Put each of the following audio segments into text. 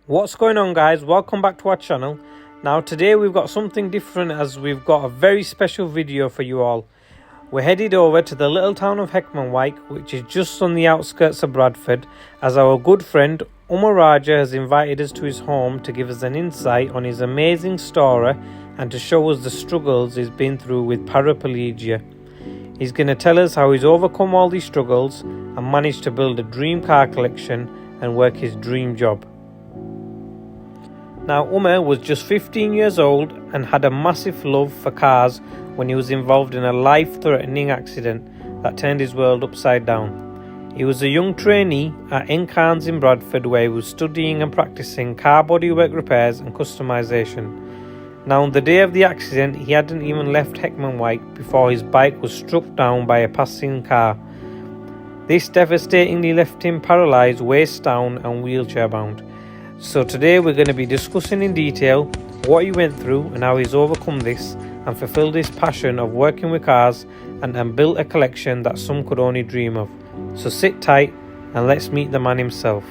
What's going on, guys? Welcome back to our channel. Now today we've got something different, as we've got a very special video for you all. We're headed over to the little town of Heckmanwike, which is just on the outskirts of Bradford, as our good friend Umar has invited us to his home to give us an insight on his amazing story and to show us the struggles he's been through with paraplegia. He's going to tell us how he's overcome all these struggles and managed to build a dream car collection and work his dream job. Now, Umar was just 15 years old and had a massive love for cars when he was involved in a life-threatening accident that turned his world upside down. He was a young trainee at Incarns in Bradford, where he was studying and practicing car bodywork repairs and customization. Now, on the day of the accident, he hadn't even left Heckmanwike before his bike was struck down by a passing car. This devastatingly left him paralysed, waist down and wheelchair bound. So today we're going to be discussing in detail what he went through and how he's overcome this and fulfilled his passion of working with cars and built a collection that some could only dream of. So sit tight and let's meet the man himself.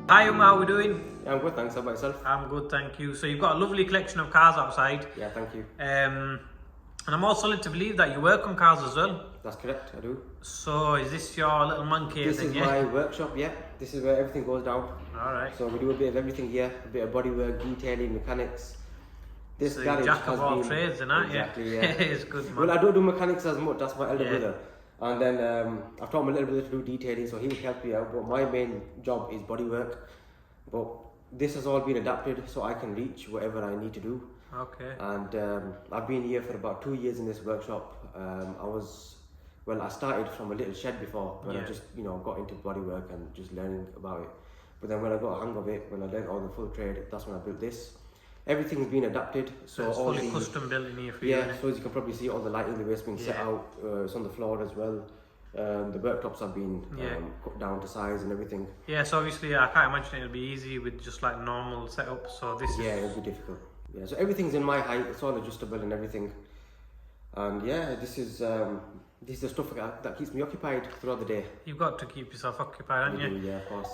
Hi Umar, how are we doing? Yeah, I'm good, thanks. How about yourself? I'm good, thank you. So you've got a lovely collection of cars outside. Yeah, thank you. And I'm also led to believe that you work on cars as well. That's correct, I do. So is this your little man cave This thing, is yeah? my workshop, yeah. This is where everything goes down. Alright. So we do a bit of everything here, a bit of bodywork, detailing, mechanics. This So garage jack of has all been... trades, isn't it? Exactly, yeah. It's good, man. Well, I don't do mechanics as much, that's my elder Yeah. brother. And then I've taught my little brother to do detailing, so he will help me out. But my main job is bodywork. But this has all been adapted so I can reach whatever I need to do. Okay. And I've been here for about 2 years in this workshop. I started from a little shed before when I just got into bodywork and just learning about it. But then when I got a hang of it, when I learned all the full trade, that's when I built this. Everything's been adapted, so it's all fully custom built in here for you. yeah. So as you can probably see, all the lighting, the way it's been set out, it's on the floor as well. The worktops have been cut down to size and everything. Yeah, so obviously I can't imagine it'll be easy with just like normal setup. So this is It'll be difficult. Yeah, so everything's in my height. It's all adjustable and everything. And yeah, this is the stuff that keeps me occupied throughout the day. You've got to keep yourself occupied, haven't you? Yeah, of course.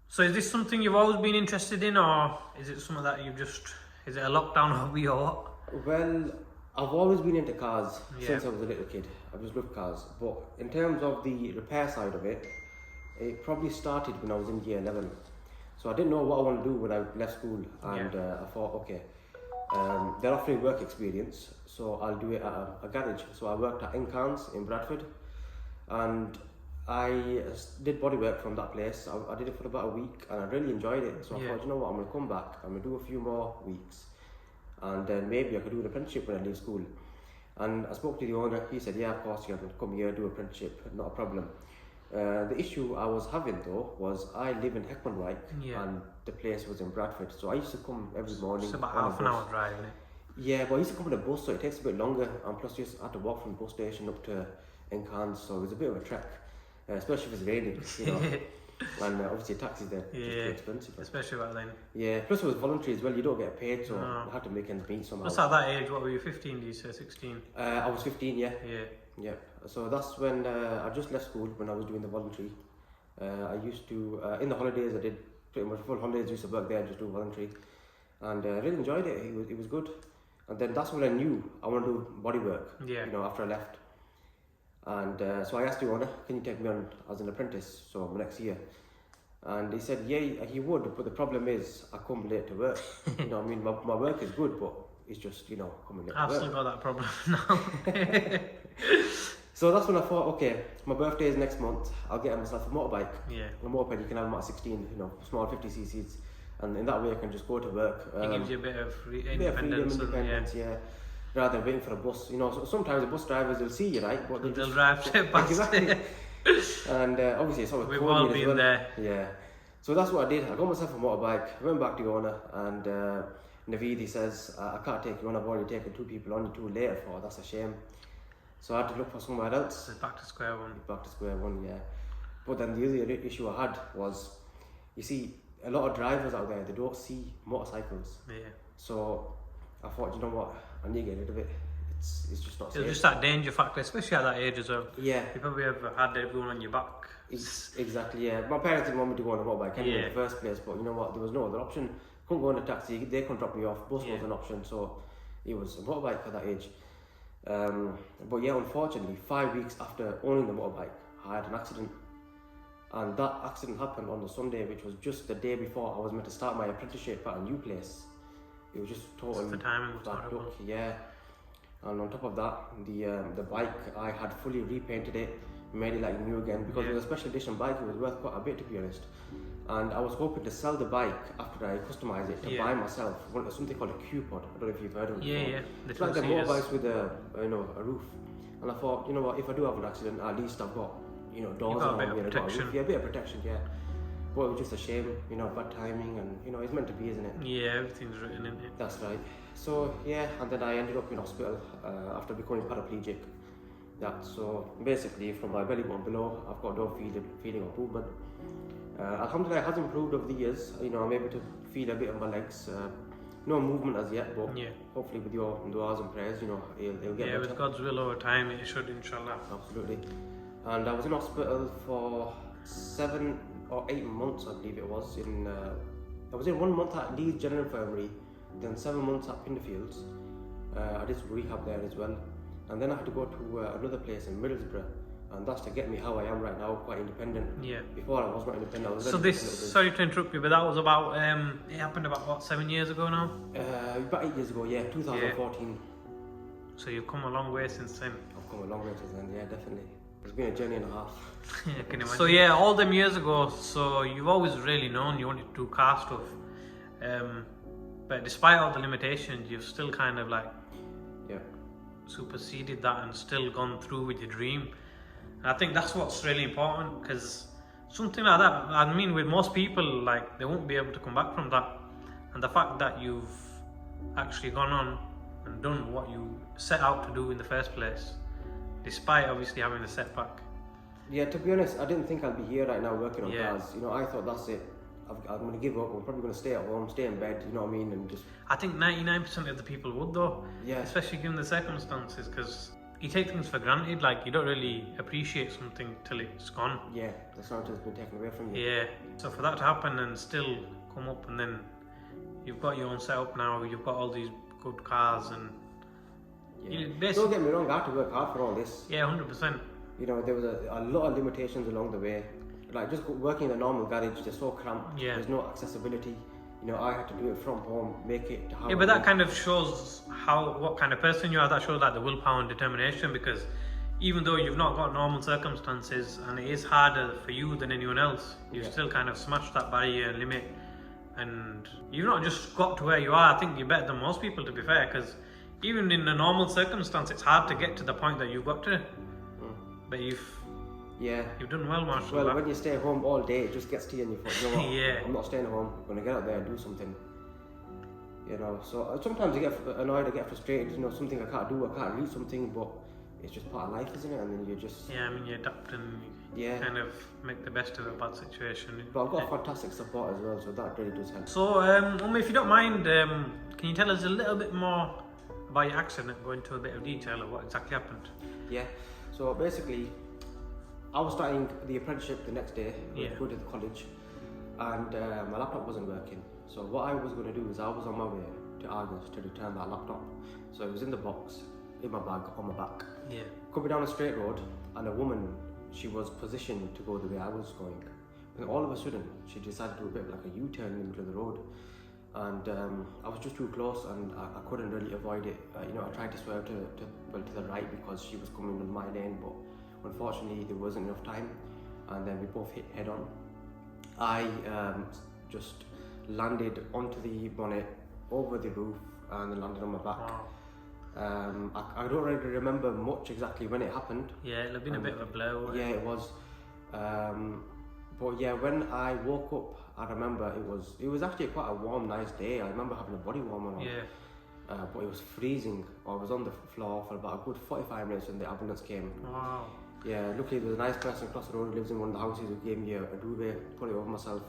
So is this something you've always been interested in, or is it something that is it a lockdown hobby or what? Well, I've always been into cars since I was a little kid. I've just loved cars. But in terms of the repair side of it, it probably started when I was in year 11. So I didn't know what I want to do when I left school, and I thought, okay, they're offering work experience, so I'll do it at a garage. So I worked at Incarns in Bradford, and I did bodywork from that place. I did it for about a week, and I really enjoyed it. So I thought, you know what, I'm going to come back, I'm going to do a few more weeks, and then maybe I could do an apprenticeship when I leave school. And I spoke to the owner. He said, yeah, of course, you can come here, do an apprenticeship, not a problem. The issue I was having though was I live in Heckmanwike and the place was in Bradford, so I used to come every morning. It's about half an hour drive, isn't it? Yeah, but I used to come on a bus, so it takes a bit longer, and plus you just had to walk from the bus station up to Incarns, so it was a bit of a trek, especially if it's raining, you know. And obviously taxis there, just too expensive. Especially back then. Yeah, plus it was voluntary as well, you don't get paid, so I had to make ends meet somehow. What's at that age? What were you, 15, do you say, 16? I was 15, yeah. Yeah. So that's when I just left school, when I was doing the voluntary. I used to, in the holidays, I did pretty much full holidays, used to work there, just do voluntary. And I really enjoyed it, it was good. And then that's when I knew I want to do body work, you know, after I left. And so I asked the owner, can you take me on as an apprentice, so next year? And he said, yeah, he would, but the problem is I come late to work. You know, I mean, my work is good, but it's just, you know, coming late to work. I've still got that problem now. So that's when I thought, okay, my birthday is next month, I'll get myself a motorbike. Yeah. A moped, you can have them at 16, you know, small 50cc's. And in that way I can just go to work. It gives you a bit of independence. Yeah. Rather than waiting for a bus. You know, so sometimes the bus drivers will see you, right? But they'll drive straight past. Exactly. And obviously it's always we've all been there. Yeah. So that's what I did. I got myself a motorbike, went back to the owner, and Naveed, he says, I can't take you on, I've already taken 2 people on, you're too late for, that's a shame. So I had to look for somewhere else. So back to square one. Back to square one, yeah. But then the other issue I had was, you see, a lot of drivers out there, they don't see motorcycles. Yeah. So I thought, you know what, I need to get rid of it. it's just not It safe. was just that danger factor, especially at that age as well. Yeah. You probably ever had everyone on your back. Exactly, yeah. My parents didn't want me to go on a motorbike anyway in Yeah. the first place, but you know what? There was no other option. Couldn't go in a taxi. They couldn't drop me off. Bus Yeah. was an option, so it was a motorbike at that age. But yeah, unfortunately, 5 weeks after owning the motorbike, I had an accident, and that accident happened on the Sunday, which was just the day before I was meant to start my apprenticeship at a new place. It was just totally The timing was bad horrible. luck, yeah. And on top of that, the bike, I had fully repainted it, made it like new again, because it was a special edition bike. It was worth quite a bit, to be honest. And I was hoping to sell the bike after I customised it to buy myself something called a Q-pod. I don't know if you've heard of it before. Yeah. It's like the motorbikes with a roof. And I thought, you know what, if I do have an accident, at least I've got doors got a bit around of me and I've got a protection. roof. Yeah, a bit of protection, yeah. But it was just a shame, bad timing, and it's meant to be, isn't it? Yeah, everything's written in it. That's right. So yeah, and then I ended up in hospital after becoming paraplegic. So basically, from my belly button below, I've got no feeling of movement. Alhamdulillah, it has improved over the years. I'm able to feel a bit of my legs. No movement as yet, but hopefully with your du'as and prayers, it'll get better. Yeah, with God's will over time, it should, inshallah. Absolutely. And I was in hospital for 7 or 8 months, I believe it was. I was in 1 month at Leeds General Infirmary, then 7 months at Pinderfields. I did rehab there as well. And then I had to go to another place in Middlesbrough, and that's to get me how I am right now, quite independent. Yeah. Before I was not independent. I was So sorry to interrupt you, but that was about, it happened about, what, 7 years ago now? About 8 years ago, yeah, 2014. So you've come a long way since then. I've come a long way since then, yeah, definitely. It's been a journey and a half. I can imagine. So yeah, all them years ago, so you've always really known you wanted to do car stuff. But despite all the limitations, you've still kind of superseded that and still gone through with your dream. And I think that's what's really important, because something like that, I mean, with most people, they won't be able to come back from that. And the fact that you've actually gone on and done what you set out to do in the first place, despite obviously having the setback. Yeah, to be honest, I didn't think I'd be here right now working on cars. I thought that's it. I'm going to give up. I'm probably going to stay at home, stay in bed, you know what I mean? And just. I think 99% of the people would though. Yeah. Especially given the circumstances, because you take things for granted, you don't really appreciate something till it's gone. Yeah, the something's been taken away from you. Yeah. So for that to happen and still come up, and then you've got your own setup now, you've got all these good cars and. Yeah. Don't get me wrong, I had to work hard for all this. Yeah, 100%. There was a lot of limitations along the way. Just working in a normal garage, they're so cramped. Yeah. There's no accessibility. I had to do it from home, make it to how. Yeah, but that kind of shows what kind of person you are. That shows the willpower and determination, because even though you've not got normal circumstances and it is harder for you than anyone else, you've still kind of smashed that barrier and limit, and you've not just got to where you are. I think you're better than most people, to be fair, because even in a normal circumstance, it's hard to get to the point that you've got to. But you've done well, mashallah. Well, when you stay home all day, it just gets to you and you thought, you know what, Yeah. I'm not staying at home, I'm going to get out there and do something. So sometimes I get annoyed, I get frustrated, something I can't do, I can't read something, but it's just part of life, isn't it? And then you just... Yeah, I mean, you adapt and you kind of make the best of a bad situation. But I've got fantastic support as well, so that really does help. So, if you don't mind, can you tell us a little bit more about your accident, go into a bit of detail of what exactly happened? Yeah, so basically, I was starting the apprenticeship the next day, going to the college, and my laptop wasn't working. So what I was going to do is I was on my way to Argos to return that laptop. So it was in the box, in my bag, on my back. Yeah. Coming down a straight road, and a woman, she was positioned to go the way I was going. And all of a sudden, she decided to do a bit of like a U-turn in the middle of the road. And I was just too close, and I couldn't really avoid it. I tried to swerve to the right because she was coming in my lane, but unfortunately there wasn't enough time, and then we both hit head on. I just landed onto the bonnet, over the roof, and then landed on my back. Wow. I don't really remember much exactly when it happened. Yeah, it'll have been a bit of a blow. Yeah, it was. But yeah, when I woke up, I remember it was actually quite a warm, nice day. I remember having a body warmer on. Yeah. But it was freezing. I was on the floor for about a good 45 minutes when the ambulance came. Wow. Yeah, luckily there was a nice person across the road who lives in one of the houses who gave me a duvet, put it over myself,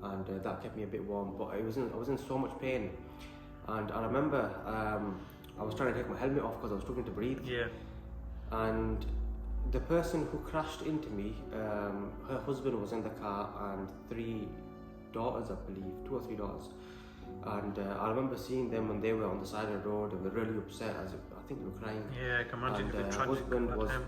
and that kept me a bit warm. But I was in so much pain, and I remember I was trying to take my helmet off because I was struggling to breathe. Yeah. And the person who crashed into me, her husband was in the car and 3 daughters, I believe, 2 or 3 daughters. And I remember seeing them when they were on the side of the road and were really upset. I think they were crying. Yeah, I can imagine And it was her tragic husband at that was, time.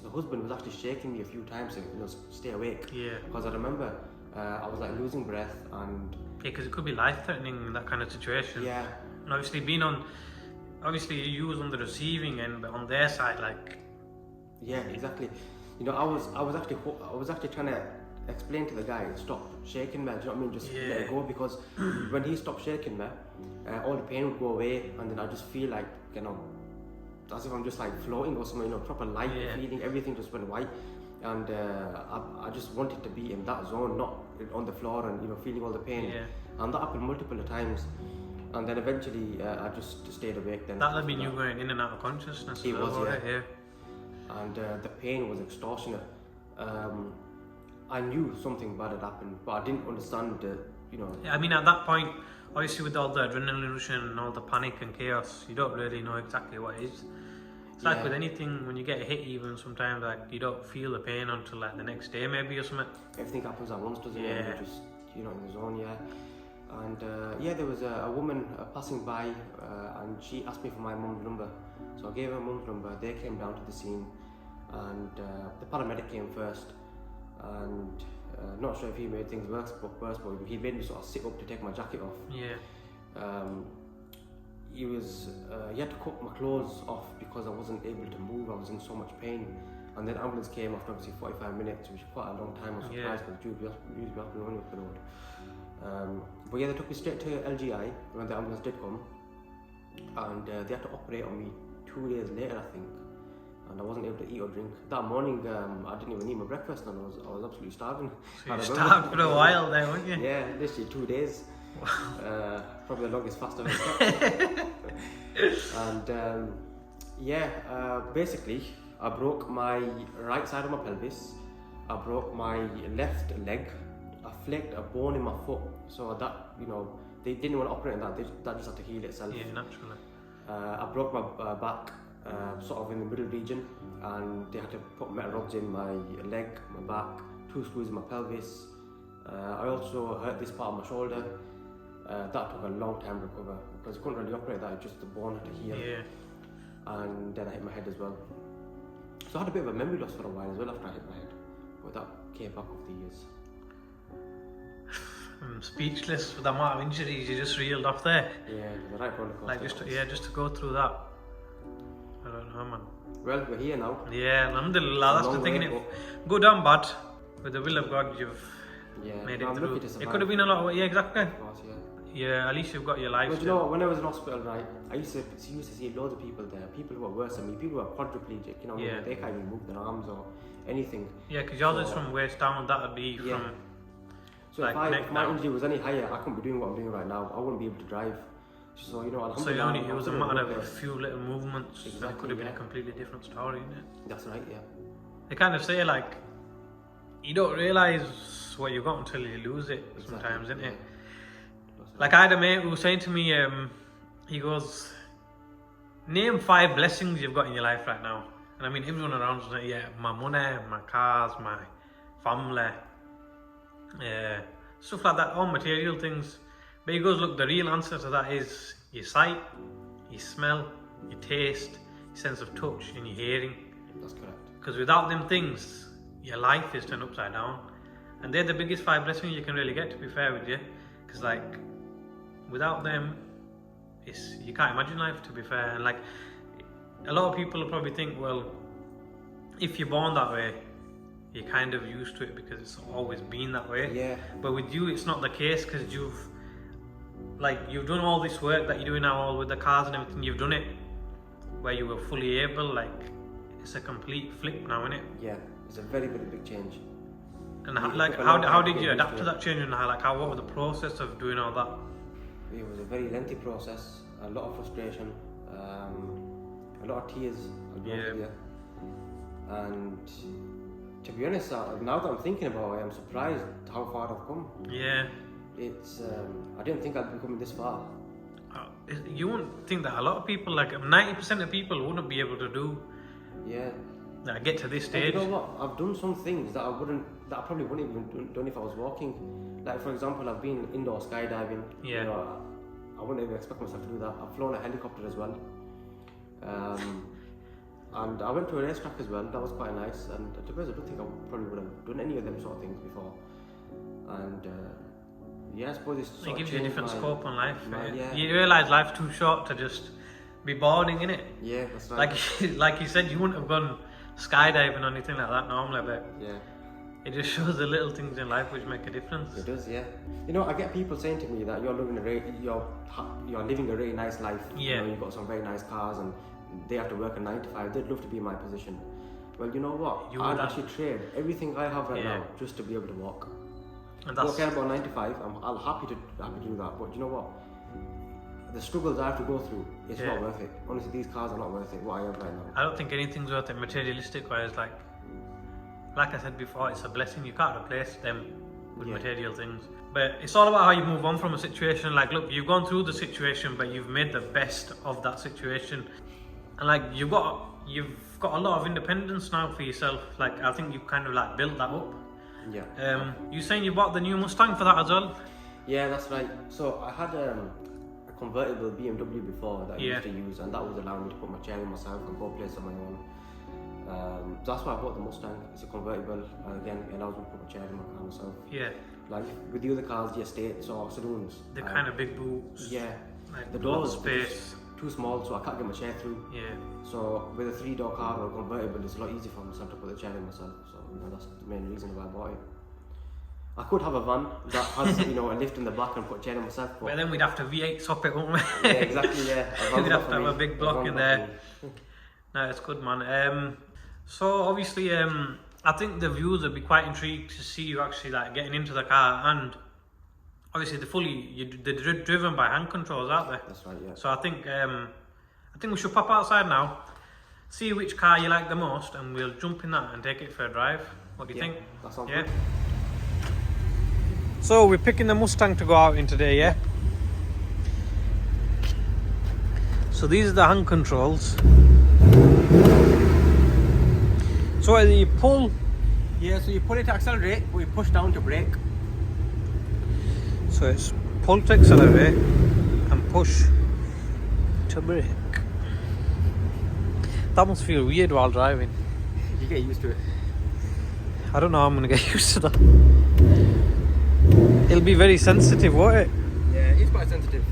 the husband was actually shaking me a few times to stay awake. Yeah. Because I remember I was like losing breath and Yeah, because it could be life-threatening in that kind of situation. yeah, And obviously you was on the receiving end, but on their side, like. yeah, exactly. I was actually trying to explain to the guy, stop shaking me. Do you know what I mean? Just let it go, because when he stopped shaking me, all the pain would go away, and then I just feel like as if I'm just like floating or something. Proper light feeling. Everything just went white, and I just wanted to be in that zone, not on the floor and feeling all the pain. Yeah. And that happened multiple times, and then eventually I just stayed awake. Then That'll mean you going in and out of consciousness. It was, yeah. And the pain was extortionate. I knew something bad had happened, but I didn't understand Yeah, I mean, at that point, obviously with all the adrenaline rush and all the panic and chaos, you don't really know exactly what it is. It's like with anything, when you get hit, even sometimes like you don't feel the pain until like the next day maybe or something. Everything happens at once, doesn't it? Yeah. You're just in the zone, And there was a woman passing by, and she asked me for my mum's number. So I gave her mum's number. They came down to the scene, and the paramedic came first. And not sure if he made things worse, but he made me sort of sit up to take my jacket off. Yeah. He had to cut my clothes off because I wasn't able to move. I was in so much pain. And then ambulance came after obviously 45 minutes, which is quite a long time. I was surprised because usually we have to run up the road. But they took me straight to LGI when the ambulance did come, and they had to operate on me 2 days later, I think. And I wasn't able to eat or drink. That morning, I didn't even eat my breakfast, and I was absolutely starving. So you starved for a while there, weren't you? Yeah, literally 2 days. Probably the longest fast I've ever kept. And basically, I broke my right side of my pelvis. I broke my left leg. I flaked a bone in my foot. So that, they didn't want to operate on that. That just had to heal itself. Yeah, naturally. I broke my back. Sort of in the middle region, and they had to put metal rods in my leg, my back, 2 screws in my pelvis. I also hurt this part of my shoulder. That took a long time to recover because I couldn't really operate that, just the bone had to heal. Yeah. And then I hit my head as well. So I had a bit of a memory loss for a while as well after I hit my head, but that came back over the years. I'm speechless with the amount of injuries you just reeled off there. Yeah, the right roller coaster. Like just to go through that. I don't know, man. Well, we're here now. Yeah, alhamdulillah, that's the thing. Good and bad. With the will of God, you've made it through. It could have been a lot of, exactly. Of course, Yeah, at least you've got your life. But when I was in hospital, right, I used to see loads of people there, people who are worse than me, people who are quadriplegic, they can't even move their arms or anything. Yeah, because yours is from waist down, that would be from. So like if my injury was any higher, I couldn't be doing what I'm doing right now. I wouldn't be able to drive. So alhamdulillah. So it was a matter of a few little movements. Exactly, that could have been a completely different story, isn't it? That's right, yeah. They kind of say like, you don't realise what you got until you lose it sometimes, isn't it? Like I had a mate who was saying to me, he goes, name 5 blessings you've got in your life right now. And I mean, everyone around was like, my money, my cars, my family, stuff like that, all material things. But he goes, look, the real answer to that is your sight, your smell, your taste, your sense of touch, and your hearing. That's correct. Because without them things, your life is turned upside down. And they're the biggest 5 blessings you can really get, to be fair with you. Because like, without them, you can't imagine life, to be fair. And like, a lot of people will probably think, well, if you're born that way, you're kind of used to it because it's always been that way. Yeah. But with you, it's not the case because you've done all this work that you're doing now, all with the cars and everything. You've done it where you were fully able. Like, it's a complete flip now, isn't it? Yeah, it's a very, very big change. And how did you adapt to that change, and what was the process of doing all that? It was a very lengthy process, a lot of frustration, a lot of tears, I'll be honest with you. And to be honest, now that I'm thinking about it, I'm surprised how far I've come. Yeah. It's I didn't think I'd be coming this far. You wouldn't think that a lot of people, like 90% of people, wouldn't be able to do. Yeah. Like, get to this And stage. you know what? I've done some things that I probably wouldn't even done if I was walking. Like for example, I've been indoor skydiving. Yeah. You know, I wouldn't even expect myself to do that. I've flown a helicopter as well. And I went to a racetrack as well. That was quite nice. And to be honest, I don't think I probably would have done any of them sort of things before. And yeah, I suppose it's sort It of gives you a different scope on life. yeah. You realise life's too short to just be boring, innit? Yeah, that's right. Like you said, you wouldn't have gone skydiving or anything like that normally, but yeah. it just shows the little things in life which make a difference. It does, yeah. You know, I get people saying to me that you're living a really nice life. Yeah. You know, you've got some very nice cars and they have to work a 9 to 5. They'd love to be in my position. Well, you know what? I'd actually trade everything I have right now just to be able to walk. And I don't care about 9 to 5. I'm happy to do that. But you know what? The struggles I have to go through, it's not worth it. Honestly, these cars are not worth it. What I have right now. I don't think anything's worth it materialistic wise. Like I said before, it's a blessing. You can't replace them with material things. But it's all about how you move on from a situation. Like, look, you've gone through the situation, but you've made the best of that situation. And like you've got a lot of independence now for yourself. Like I think you've kind of like built that up. Yeah. You saying you bought the new Mustang for that as well? Yeah, that's right. So I had a convertible BMW before that I used to use, and that was allowing me to put my chair in myself and go place on my own. So that's why I bought the Mustang. It's a convertible, and again, it allows me to put my chair in my car myself. Yeah. Like with the other cars, the estates or saloons, the kind of big boots. Yeah. Like the doors space. Too small, so I can't get my chair through. Yeah. So with a 3-door car or a convertible, it's a lot easier for myself to put the chair in myself. So you know, that's the main reason why I bought it. I could have a van that has a lift in the back and put a chair in myself. But then we'd have to V8 swap it, wouldn't we? Yeah, exactly. Yeah. We'd have to have a big block in there. No, it's good, man. So obviously, I think the viewers would be quite intrigued to see you actually like getting into the car, and obviously they're driven by hand controls, aren't they? That's right, yeah. So I think we should pop outside now, see which car you like the most, and we'll jump in that and take it for a drive. What do you think? That sounds good. So we're picking the Mustang to go out in today, yeah? So these are the hand controls. So either you pull... Yeah, so you pull it to accelerate, or you push down to brake. So it's pull to accelerate and push to brake. That must feel weird while driving. You get used to it. I don't know how I'm going to get used to that. It'll be very sensitive, won't it? Yeah, it's quite sensitive.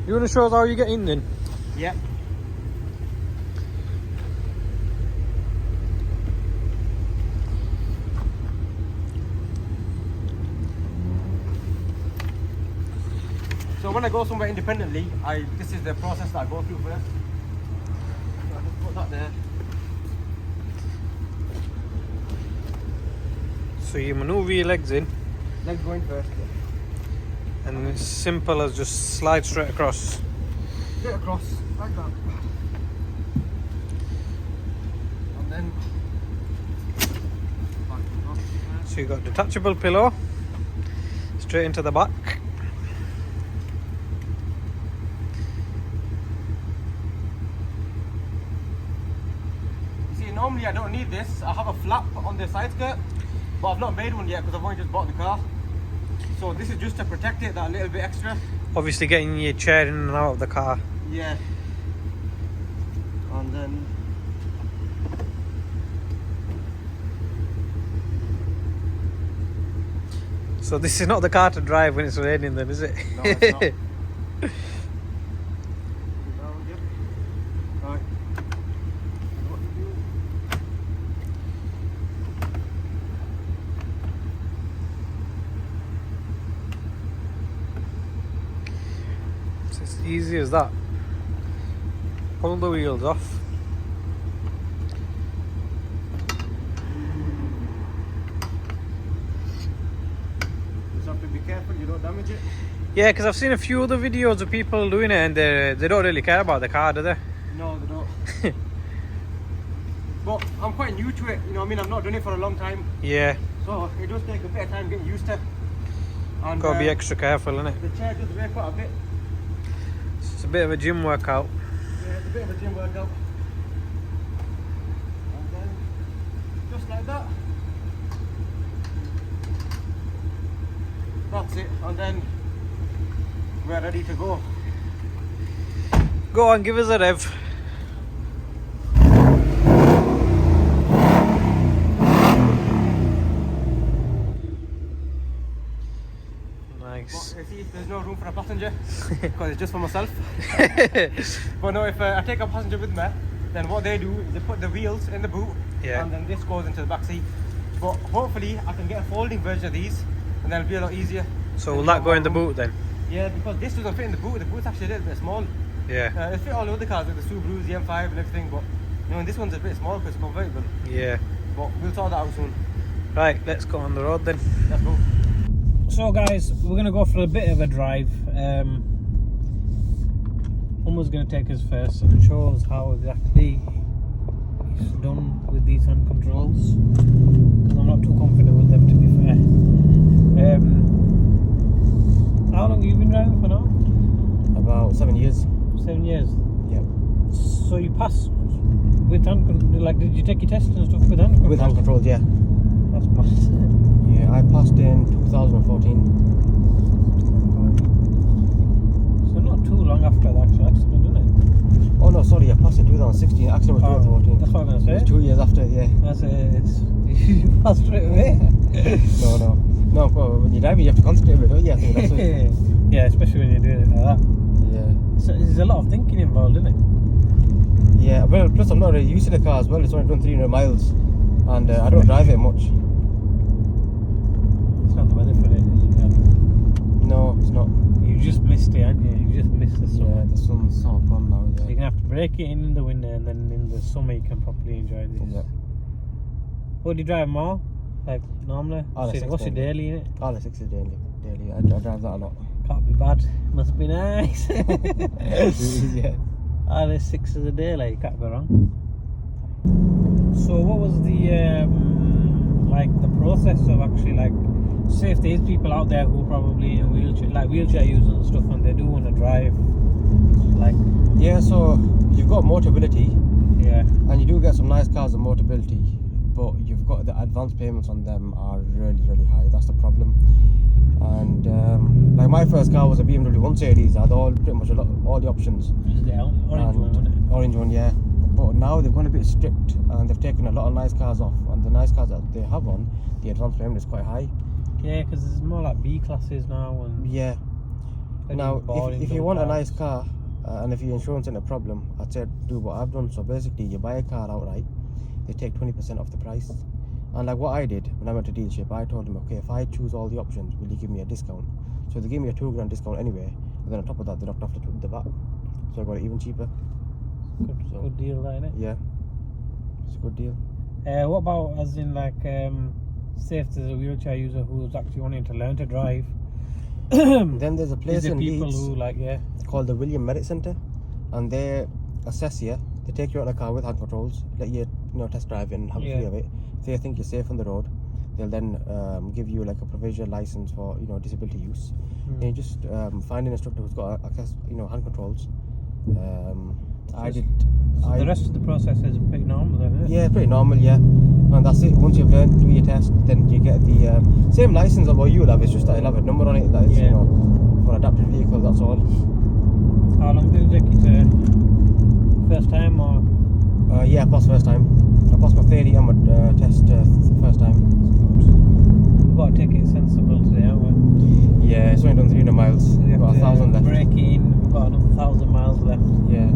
You want to show us how you get in then? Yeah. So when I go somewhere independently, this is the process that I go through first. So I just put that there. So you manoeuvre your legs in. Legs going first. And it's simple as just slide straight across. Straight across, like that. And then... So you've got detachable pillow. Straight into the back. You see, normally I don't need this. I have a flap on the side skirt, but I've not made one yet because I've only just bought the car. So this is just to protect it, that little bit extra. Obviously getting your chair in and out of the car. Yeah. And then... So this is not the car to drive when it's raining then, is it? No, it's not. Right. It's as easy as that. Pull the wheels off. Just have to be careful you don't damage it. Yeah, because I've seen a few other videos of people doing it and they don't really care about the car, do they? No, they don't. But I'm quite new to it, you know what I mean? I've not done it for a long time. Yeah. So it does take a bit of time getting used to. And Gotta be extra careful, innit? the chair does weigh quite a bit. It's a bit of a gym workout. Yeah, it's a bit of a gym workout. And then, just like that. That's it, and then we're ready to go. Go on, give us a rev. Nice. But see, there's no room for a passenger because it's just for myself. But no, if I take a passenger with me, then what they do is they put the wheels in the boot, Yeah. and then this goes into the back seat. But hopefully I can get a folding version of these, and then it'll be a lot easier. So will that go in the boot then? Yeah, because this doesn't fit in the boot. The boot's actually a little bit small. Yeah. It fit all the other cars like the Subarus, the M5 and everything, but you know, this one's a bit small because it's convertible. Yeah. But we'll sort that out soon. Right, let's go on the road then. Let's go. So guys, we're going to go for a bit of a drive. Umar's going to take us first and show us how exactly it's done with these hand controls. Because I'm not too confident with them, to be fair. How long have you been driving for now? About 7 years. 7 years. Yeah. So you passed with hand controls, like did you take your tests and stuff with hand controls? With hand controls, yeah. That's massive. Yeah, I passed in 2014. So not too long after the actual accident, isn't it? Oh no, sorry, I passed in 2016. Accident was 2014. That's what I'm going to say. It was 2 years after, yeah. That's you passed straight away. No, well, when you're driving, you have to concentrate a bit, don't you? I think that's it. Yeah, especially when you're doing it like that. Yeah. So there's a lot of thinking involved, isn't it? Yeah, well, plus I'm not really used to the car as well. It's only done 300 miles, and I don't drive it much. It's not the weather for it, is it? Yeah. No, it's not. You just missed it, haven't you? You just missed the summer. Yeah, the sun's sort of gone now, So yeah. you're going to have to break it in the winter, and then in the summer you can properly enjoy this. Yeah. What do you drive more? Like normally? RS6 What's your daily in it? RS6 is daily. I drive that a lot. Can't be bad. Must be nice. Yeah. RS6 is a daily, you can't go wrong. So what was the like the process of actually, like, say if there's people out there who probably in wheelchair users and stuff, and they do want to drive, like, Yeah, so you've got Motability, yeah, and you do get some nice cars with Motability, but you've got the advance payments on them are really high. That's the problem. And like my first car was a BMW 1 Series. I had pretty much all the options. just the orange one, wasn't it? Orange one, yeah. But now they've gone a bit strict, and they've taken a lot of nice cars off. And the nice cars that they have on, the advance payment is quite high. Yeah, because it's more like B classes now, and Yeah. Now, if you want a nice car, and if your insurance isn't a problem, I'd say do what I've done. So basically, you buy a car outright, they take 20% off the price. And like what I did when I went to dealership, I told them, okay, if I choose all the options, will you give me a discount? So they gave me a £2,000 discount anyway, and then on top of that, they knocked off the VAT. So I got it even cheaper. good deal, that, innit? Yeah, it's a good deal. What about, as in, like, say if there's a wheelchair user who's actually wanting to learn to drive? Then there's a place Is there in people Leeds who, like, yeah, called the William Merit Centre, and they assess you. They take you out in a car with hand controls, let you, test drive it and have a feel of it. If they think you're safe on the road, they'll then give you like a provisional license for disability use. And you just find an instructor who's got access, hand controls. The rest of the process is pretty normal, isn't it? Yeah, pretty normal, yeah. And that's it. Once you've learned to do your test, then you get the same license of what you'll have. It's just that you'll have a number on it that is, for adapted vehicle. That's all. How long did it take you to first time, or? Yeah, I passed first time. I passed my theory and my test first time. We've got to take it sensible today, haven't we? Yeah, it's only done 300 miles. We've got 1,000 left. Braking, we've got another 1,000 miles left. Yeah.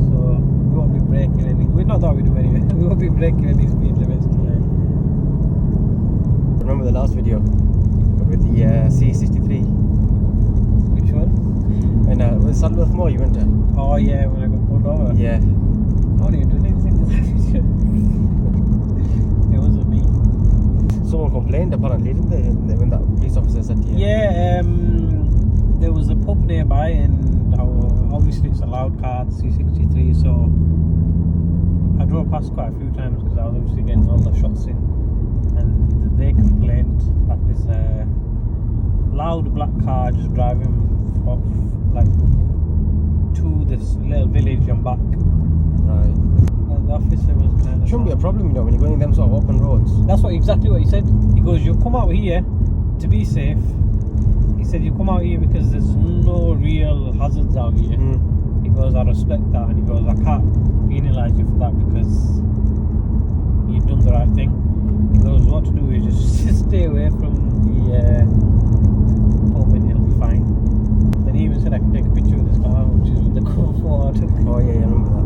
So we won't be braking any. We're not that we do anyway. We won't be braking any speed limits today. Remember the last video with the C63? Which one? And with Sandworth Moor you went to? Oh yeah, when I got pulled over. Yeah. I wasn't even doing anything with that video. It wasn't me. Someone complained apparently, didn't they? When that police officer said to you? Yeah, there was a pub nearby, and obviously it's a loud car, C63, so I drove past quite a few times because I was obviously getting all the shots in, and they complained that this loud black car just driving off, like to this little village and back. Right. The officer was kind of... Shouldn't be a problem, you know, when you're going them sort of open roads. That's exactly what he said. He goes, you come out here to be safe. He said, you come out here because there's no real hazards out here. He goes, I respect that. And he goes, I can't penalise you for that because you've done the right thing. He goes, what to do is just stay away from the pub and you'll be fine. Then he even said I can take a picture of this car, which is the cool photo I took. Oh yeah, I remember that.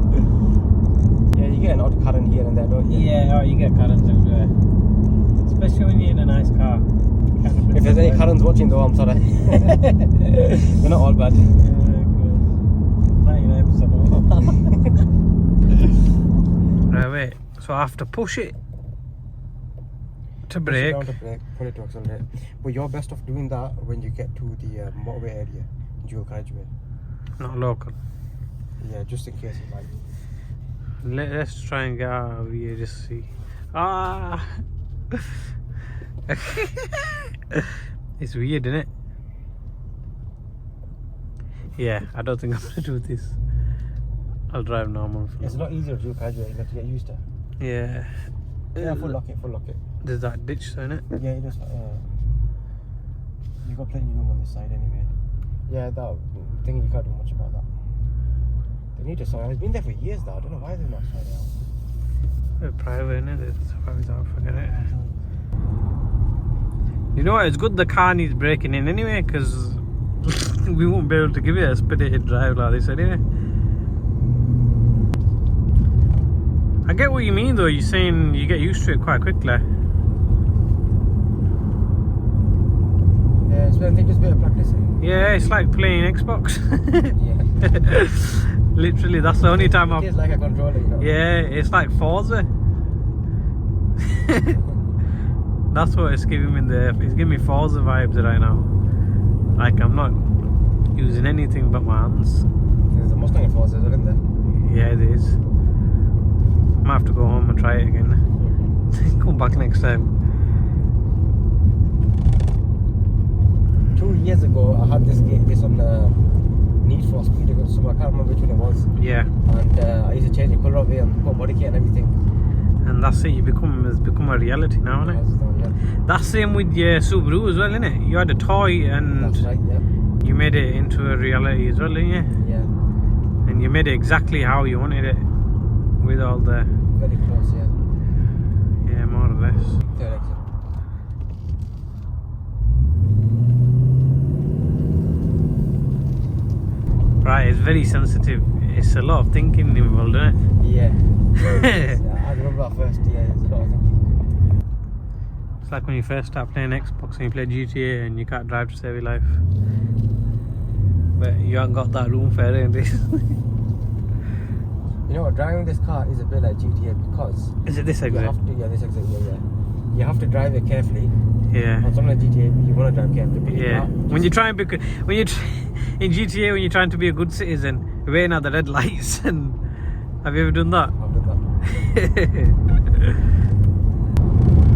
Yeah, you get an odd current here and there, don't you? Yeah, oh, you get currents everywhere. Especially when you're in a nice car. If there's any currents watching though, I'm sorry. They're not all bad. 99% of them. Right, wait. So I have to push it to brake. Push it down to brake, put it to accelerate. But you're best off doing that when you get to the motorway area, dual carriageway. Not local. Yeah, just in case it's like... Let's try and get out of here, just see. Ah! It's weird, isn't it? Yeah, I don't think I'm gonna do this. I'll drive normal. It's a lot easier to do carriageway, you have to get used to. Yeah. Yeah, full lock it, full lock it. There's that ditch, isn't it? Yeah, it is. You got plenty of room on this side anyway. Yeah, that thing you can't do much about that. They need to sort it out. It's been there for years now. I don't know why they're not sorting it out. They're private, isn't it? It's private, I'll forget it. You know what? It's good the car needs breaking in anyway, because we won't be able to give it a spirited drive like this anyway. I get what you mean though. You're saying you get used to it quite quickly. Yeah, it's when they just a bit of practicing. Yeah, it's like playing Xbox. Yeah. Literally, that's the only time It is like a controller, you know. Yeah, it's like Forza. That's what it's giving me. It's giving me Forza vibes right now. Like I'm not using anything but my hands. There's a Mustang in Forza, isn't there? Yeah, it is. Might have to go home and try it again. Come back next time. 2 years ago, I had this on Need for Speed, so I can't remember which one it was. Yeah. And I used to change the colour of it and put body kit and everything. And that's it. It's become a reality now, isn't it? Yeah. That's same with your Subaru as well, isn't it? You had a toy and That's right, yeah. you made it into a reality as well, didn't you? Yeah. And you made it exactly how you wanted it, with all the... Very close, yeah. Yeah, more or less. Third exit. Right, it's very sensitive. It's a lot of thinking involved, isn't it? Yeah. Yeah, I remember that first, yeah, there's a lot of thinking. It's like when you first start playing Xbox and you play GTA and you can't drive to save your life. But you haven't got that room for it in this. You know what, driving this car is a bit like GTA because... Is it this You exit? have to, yeah, this exit, yeah. You have to drive it carefully. Yeah. On something like GTA, you want to drive carefully. But you Yeah. can't When you just- try and in GTA, when you're trying to be a good citizen, you're waiting at the red lights, and have you ever done that? I've done that.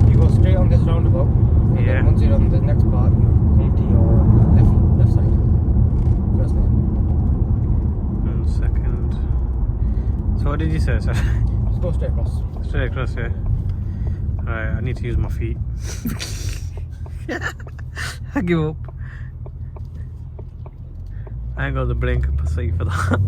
You go straight on this roundabout. And Yeah. then once you're on the next part, you come to your left side. First lane. 1 second. So what did you say, sir? Just go straight across. Straight across here. Alright, I need to use my feet. I give up. I ain't got the brain capacity for that.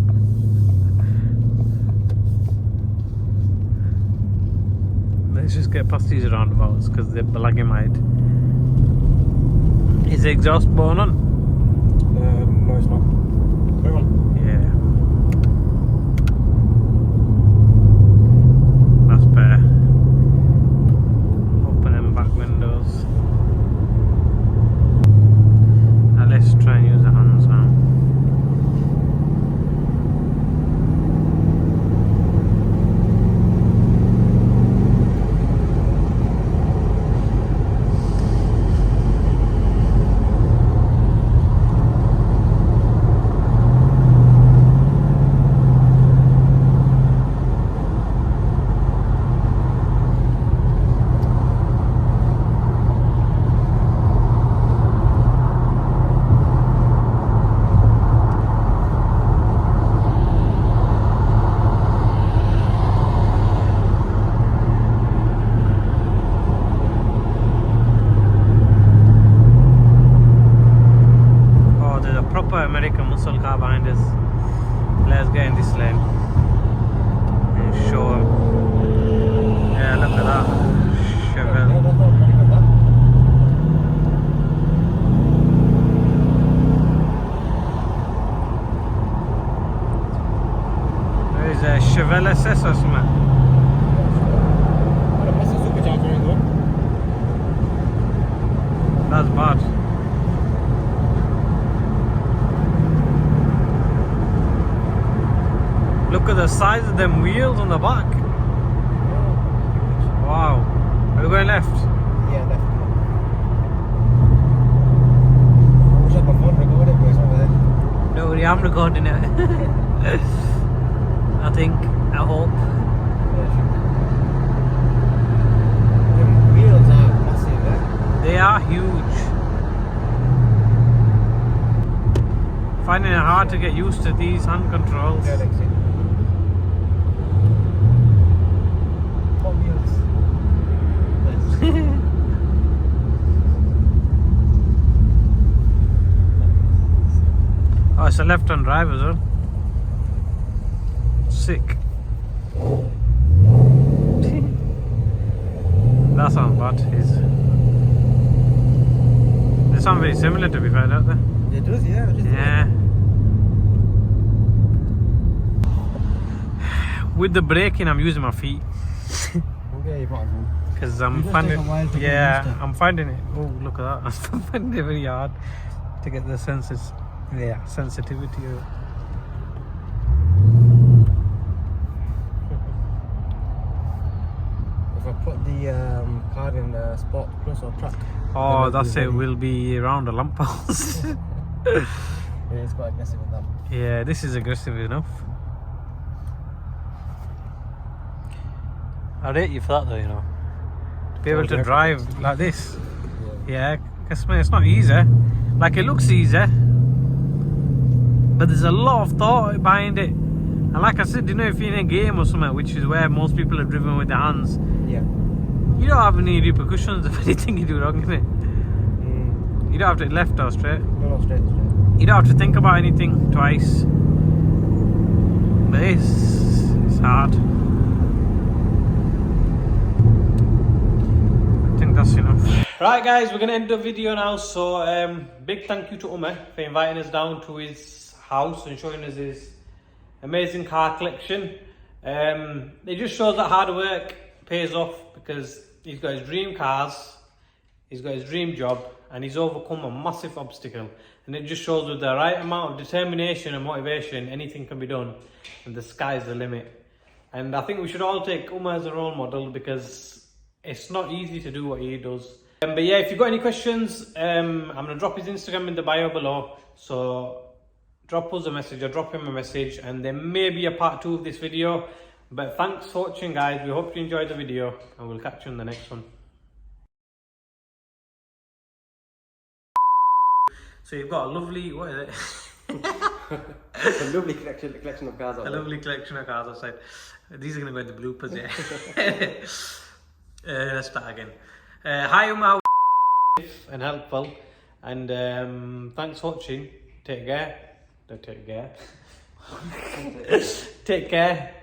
Let's just get past these roundabouts because they're blagging my head. Is the exhaust button on? No, it's not. Put it on. Yeah. That's better. Open them back windows. Now let's try and use the hands now. American muscle car behind us. Let's get in this lane and show them. Yeah, look at that Chevelle. There is a Chevelle SS or something. That's bad. Look at the size of them wheels on the back. Wow. Are we going left? Yeah, left. I wish I had my phone recorded, but it's over there. Don't worry, I'm recording it. I think, I hope. The wheels are massive, eh? They are huge. Finding it hard to get used to these hand controls. Yeah, like it. Hot wheels. Oh, it's a left-hand drive as well. Sick. That sounds bad. They sound very similar, to be fair, don't they? It does, yeah. Yeah. With the braking, I'm using my feet Okay, you might as well. because I'm It'll finding. take a while to get Yeah, used to. I'm finding it. Oh, look at that! I'm finding it very hard to get the senses. Yeah, sensitivity of it. If I put the car in Sport Plus or Track. Oh, then that's it. it'll be We'll be around the lamppost. Yeah, it's quite aggressive with that. Yeah, this is aggressive enough. I'd rate you for that though, you know. To be able to drive like this. Yeah, because it's not easy. Like, it looks easy, but there's a lot of thought behind it. And like I said, you know, if you're in a game or something, which is where most people are driven with their hands, Yeah. you don't have any repercussions of anything you do wrong, innit? You don't have to left or straight. No, straight. You don't have to think about anything twice. But it's hard. I think that's enough. Right guys, we're going to end the video now. So big thank you to Umar for inviting us down to his house and showing us his amazing car collection. It just shows that hard work pays off, because he's got his dream cars, he's got his dream job, and he's overcome a massive obstacle. And it just shows with the right amount of determination and motivation, anything can be done, and the sky's the limit. And I think we should all take Umar as a role model, because it's not easy to do what he does. But yeah, if you've got any questions, I'm going to drop his Instagram in the bio below. So drop us a message or drop him a message, and there may be a part 2 of this video. But thanks for watching guys, we hope you enjoyed the video, and we'll catch you in the next one. So you've got a lovely, what is it? A lovely collection of cars. A lovely collection of cars outside. These are going to go in the bloopers, yeah. Let's start again. Hi Umar, and helpful, and thanks for watching. Take care. Don't take care. Take care.